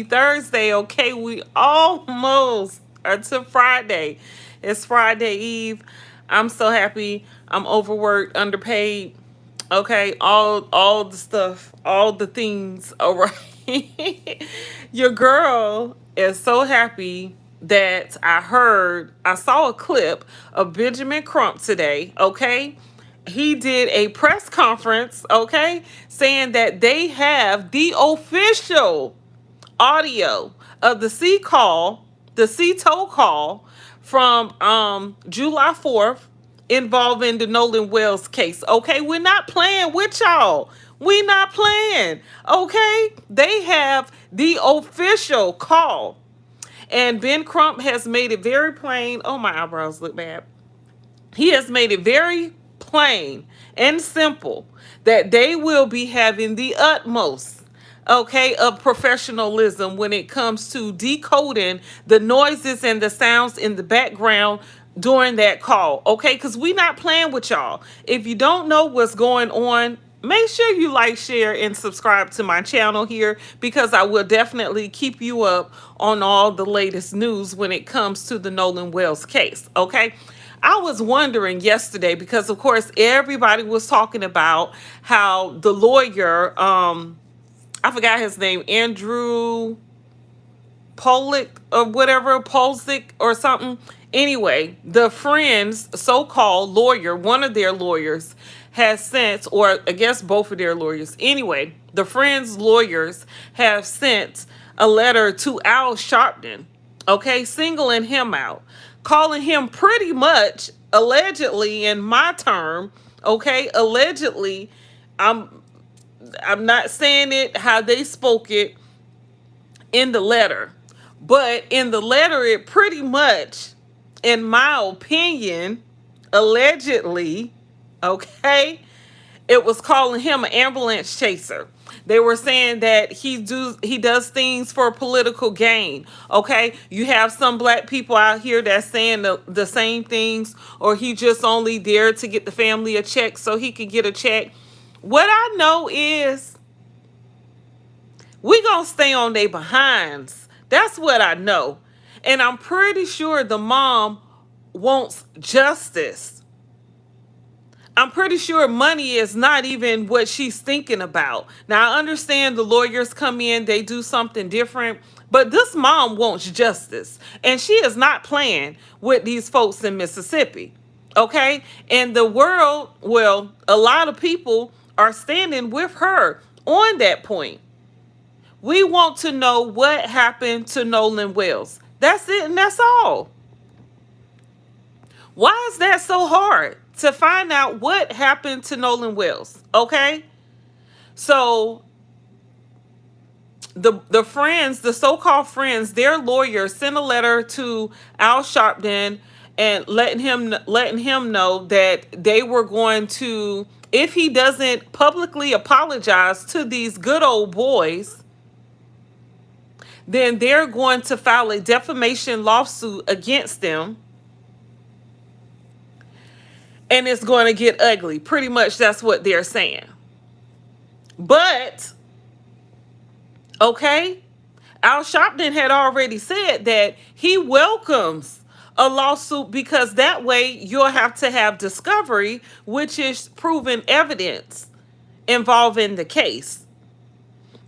Thursday, okay? We almost are to Friday. It's Friday Eve. I'm so happy. I'm overworked, underpaid. Okay, all the stuff, all the things. All right. Your girl is so happy that I saw a clip of Benjamin Crump today, okay? He did a press conference, okay, saying that they have the official audio of the C call from July 4th involving the Nolan Wells case. Okay, we're not playing with y'all. We not playing. Okay? They have the official call. And Ben Crump has made it very plain. Oh, my eyebrows look bad. He has made it very plain and simple that they will be having the utmost, okay, of professionalism when it comes to decoding the noises and the sounds in the background during that call, okay? Because we not playing with y'all. If you don't know what's going on, make sure you like, share, and subscribe to my channel here, because I will definitely keep you up on all the latest news when it comes to the Nolan Wells case, okay? I was wondering yesterday, because of course everybody was talking about how the lawyer, I forgot his name, Andrew Polick or whatever, Polsick or something. Anyway, the Friends so-called lawyer, one of their lawyers, has sent, or I guess both of their lawyers. Anyway, the Friends lawyers have sent a letter to Al Sharpton, okay, singling him out, calling him pretty much, allegedly, in my term, okay, allegedly, I'm I'm not saying it how they spoke it in the letter, but in the letter, it pretty much, in my opinion, allegedly, okay, it was calling him an ambulance chaser. They were saying that he does things for political gain. Okay, you have some black people out here that's saying the same things, or he just only there to get the family a check so he could get a check. What I know is we gonna stay on their behinds. That's what I know. And I'm pretty sure the mom wants justice. I'm pretty sure money is not even what she's thinking about. Now, I understand the lawyers come in, they do something different, but this mom wants justice. And she is not playing with these folks in Mississippi. Okay? And the world, well, a lot of people are standing with her on that point. We want to know what happened to Nolan Wells. That's it, and that's all. Why is that so hard to find out what happened to Nolan Wells? Okay? So the friends, the so-called friends, their lawyers sent a letter to Al Sharpton and letting him know that they were going to, if he doesn't publicly apologize to these good old boys, then they're going to file a defamation lawsuit against them. And it's going to get ugly. Pretty much that's what they're saying. But, okay, Al Sharpton had already said that he welcomes a lawsuit, because that way you'll have to have discovery, which is proven evidence involving the case.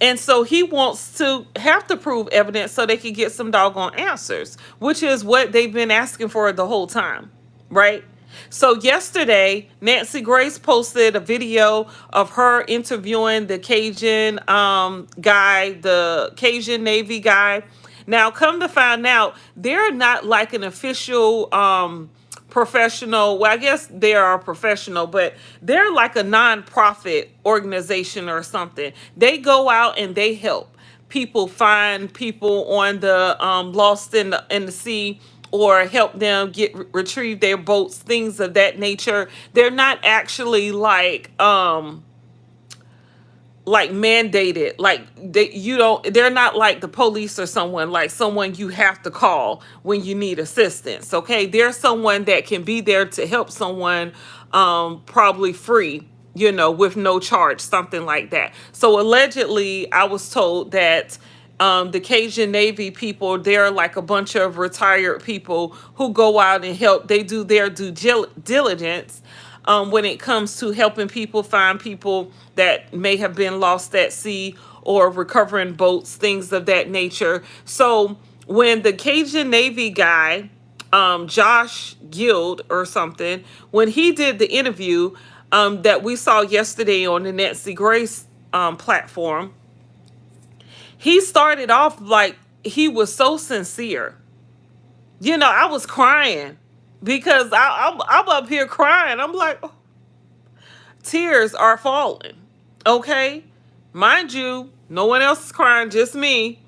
And so he wants to have to prove evidence so they can get some doggone answers, which is what they've been asking for the whole time, right? So yesterday, Nancy Grace posted a video of her interviewing the Cajun guy, the Cajun Navy guy. Now, come to find out, they're not like an official professional. Well, I guess they are professional, but they're like a non-profit organization or something. They go out and they help people find people on the lost in the sea, or help them retrieve their boats, things of that nature. They're not actually like mandated, like they're not like the police or someone you have to call when you need assistance. Okay, they're someone that can be there to help someone, probably free, with no charge, something like that. So allegedly I was told that the Cajun Navy people, they're like a bunch of retired people who go out and help. They do their diligence when it comes to helping people find people that may have been lost at sea or recovering boats, things of that nature. So when the Cajun Navy guy, Josh Guild or something, when he did the interview that we saw yesterday on the Nancy Grace platform, he started off like he was so sincere. I was crying because I'm up here crying. I'm like, oh, tears are falling. Okay? Mind you, no one else is crying, just me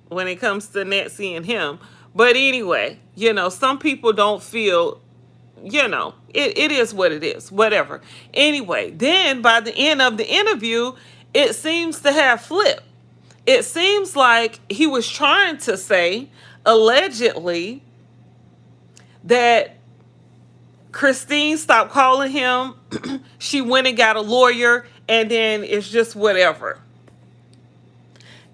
when it comes to Nancy and him. But anyway, some people don't feel, it is what it is, whatever. Anyway, then by the end of the interview, it seems to have flipped. It seems like he was trying to say, allegedly, that Christine stopped calling him. She went and got a lawyer, and then it's just whatever.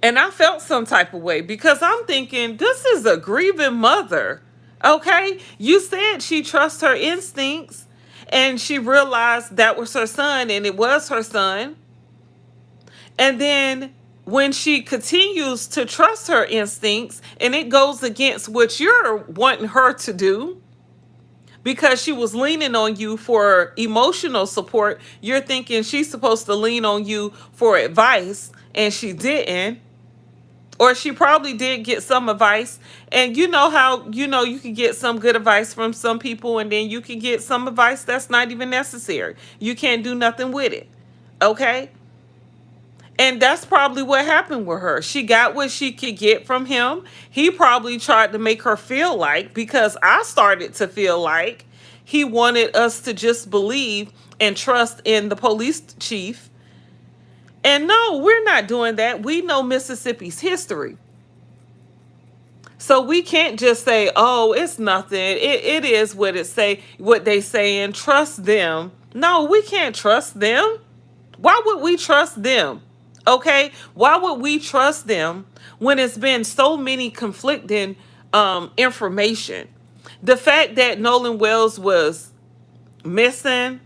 And I felt some type of way because I'm thinking, this is a grieving mother. Okay? You said she trusts her instincts, and she realized that was her son, and it was her son. And then when she continues to trust her instincts and it goes against what you're wanting her to do, because she was leaning on you for emotional support, you're thinking she's supposed to lean on you for advice, and she didn't. Or she probably did get some advice. And you know how, you can get some good advice from some people, and then you can get some advice that's not even necessary. You can't do nothing with it. Okay? And that's probably what happened with her. She got what she could get from him. He probably tried to make her feel like, because I started to feel like he wanted us to just believe and trust in the police chief. And no, we're not doing that. We know Mississippi's history. So we can't just say, oh, it's nothing. It is what they say, and trust them. No, we can't trust them. Why would we trust them? Okay, why would we trust them when it's been so many conflicting information? The fact that Nolan Wells was missing,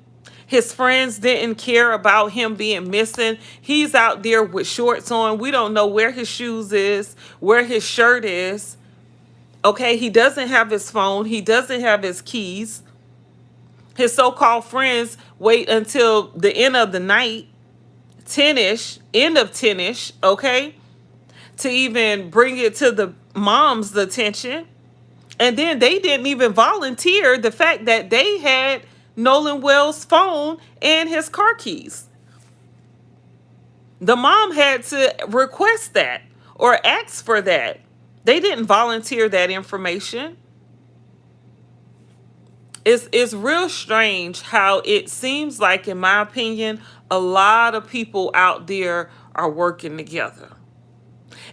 his friends didn't care about him being missing. He's out there with shorts on. We don't know where his shoes is, where his shirt is. Okay, he doesn't have his phone. He doesn't have his keys. His so-called friends wait until the end of the night, 10-ish, end of 10-ish, okay, to even bring it to the mom's attention. And then they didn't even volunteer the fact that they had Nolan Wells' phone and his car keys. The mom had to request that or ask for that. They didn't volunteer that information. It's real strange how it seems like, in my opinion, a lot of people out there are working together.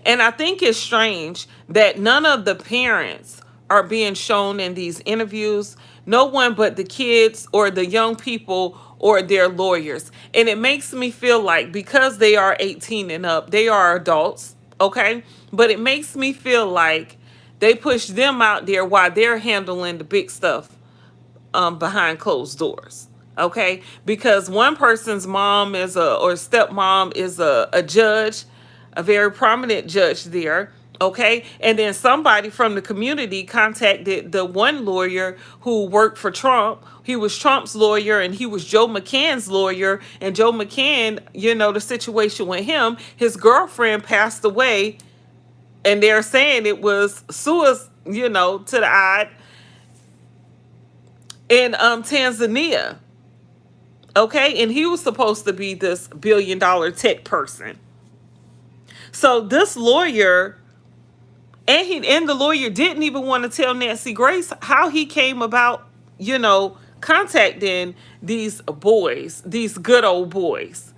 And I think it's strange that none of the parents are being shown in these interviews. No one but the kids or the young people or their lawyers. And it makes me feel like, because they are 18 and up, they are adults, okay? But it makes me feel like they push them out there while they're handling the big stuff behind closed doors. Okay, because one person's mom is or stepmom is a judge, a very prominent judge there. Okay, and then somebody from the community contacted the one lawyer who worked for Trump. He was Trump's lawyer, and he was Joe McCann's lawyer. And Joe McCann, the situation with him, his girlfriend passed away, and they're saying it was suicide, to the eye, in Tanzania. Okay, and he was supposed to be this billion-dollar tech person. So this lawyer, and the lawyer didn't even want to tell Nancy Grace how he came about, contacting these boys, these good old boys,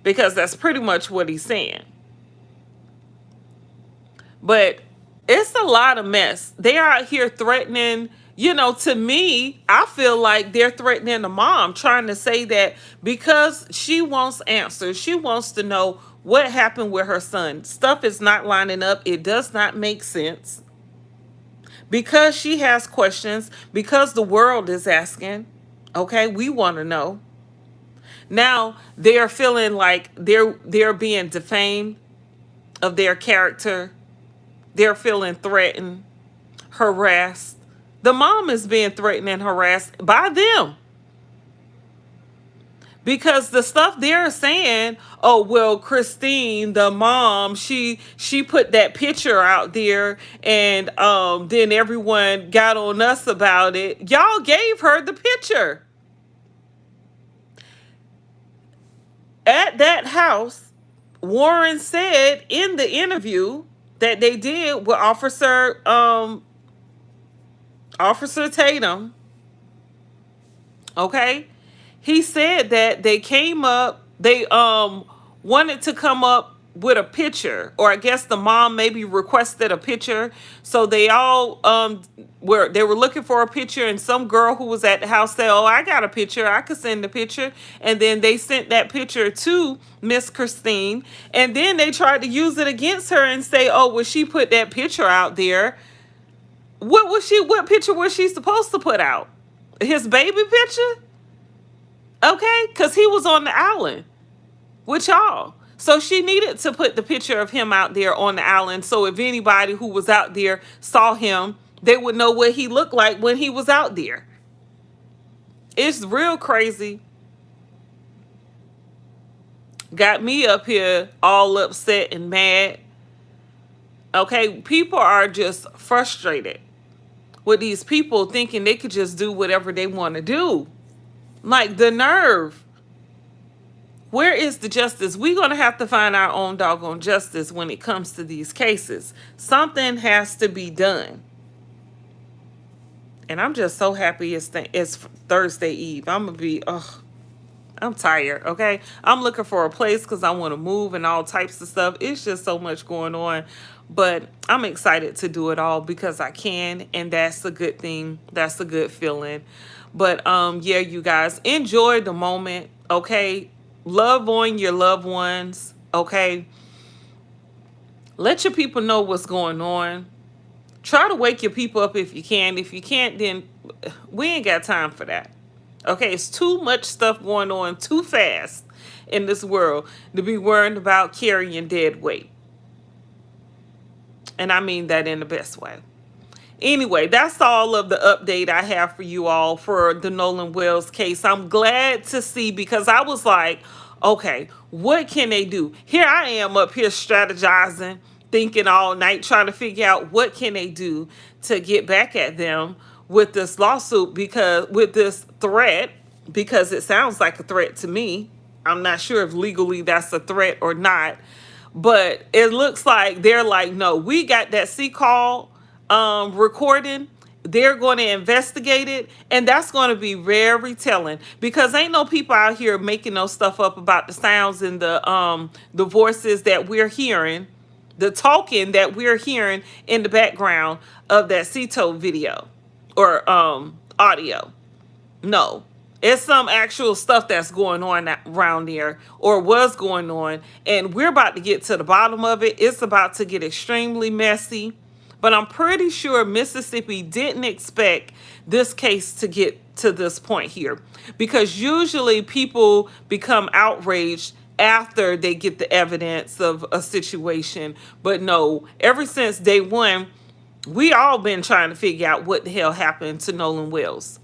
because that's pretty much what he's saying. But it's a lot of mess. They are out here threatening. To me, I feel like they're threatening the mom, trying to say that because she wants answers, she wants to know What happened with her son? Stuff is not lining up. It does not make sense. Because she has questions, because the world is asking, okay, we want to know. Now they're feeling like they're being defamed of their character. They're feeling threatened, harassed. The mom is being threatened and harassed by them. Because the stuff they're saying, oh well, Christine, the mom, she put that picture out there, and then everyone got on us about it. Y'all gave her the picture. At that house, Warren said in the interview that they did with Officer Tatum, okay? He said that they came up, they wanted to come up with a picture, or I guess the mom maybe requested a picture. So they all were looking for a picture, and some girl who was at the house said, "Oh, I got a picture. I could send the picture." And then they sent that picture to Miss Christine, and then they tried to use it against her and say, "Oh, well, she put that picture out there." What picture was she supposed to put out? His baby picture? Okay, because he was on the island with y'all. So she needed to put the picture of him out there on the island, so if anybody who was out there saw him, they would know what he looked like when he was out there. It's real crazy. Got me up here all upset and mad. Okay, people are just frustrated with these people thinking they could just do whatever they want to do. Like, the nerve. Where is the justice? We're going to have to find our own doggone justice when it comes to these cases. Something has to be done. And I'm just so happy it's Thursday Eve. I'm going to be, I'm tired, okay? I'm looking for a place because I want to move and all types of stuff. It's just so much going on. But I'm excited to do it all because I can. And that's a good thing. That's a good feeling. But yeah, you guys, enjoy the moment, okay? Love on your loved ones, okay? Let your people know what's going on. Try to wake your people up if you can. If you can't, then we ain't got time for that. Okay, it's too much stuff going on too fast in this world to be worrying about carrying dead weight. And I mean that in the best way. Anyway, that's all of the update I have for you all for the Nolan Wells case. I'm glad to see, because I was like, okay, what can they do? Here I am up here strategizing, thinking all night, trying to figure out what can they do to get back at them with this lawsuit, because with this threat, because it sounds like a threat to me. I'm not sure if legally that's a threat or not, but it looks like they're like, no, we got that C-call recording. They're going to investigate it, and that's going to be very telling, because ain't no people out here making no stuff up about the sounds and the voices that we're hearing, the talking that we're hearing in the background of that CETO video or audio. No, it's some actual stuff that's going on around there, or was going on, and we're about to get to the bottom of it. It's about to get extremely messy. But I'm pretty sure Mississippi didn't expect this case to get to this point here, because usually people become outraged after they get the evidence of a situation. But no, ever since day one, we all been trying to figure out what the hell happened to Nolan Wells.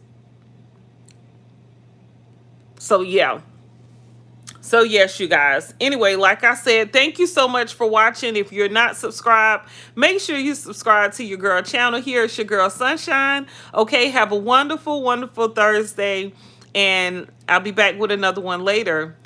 So yeah. So yes, you guys. Anyway, like I said, thank you so much for watching. If you're not subscribed, make sure you subscribe to your girl channel here. It's your girl Sunshine. Okay, have a wonderful, wonderful Thursday. And I'll be back with another one later.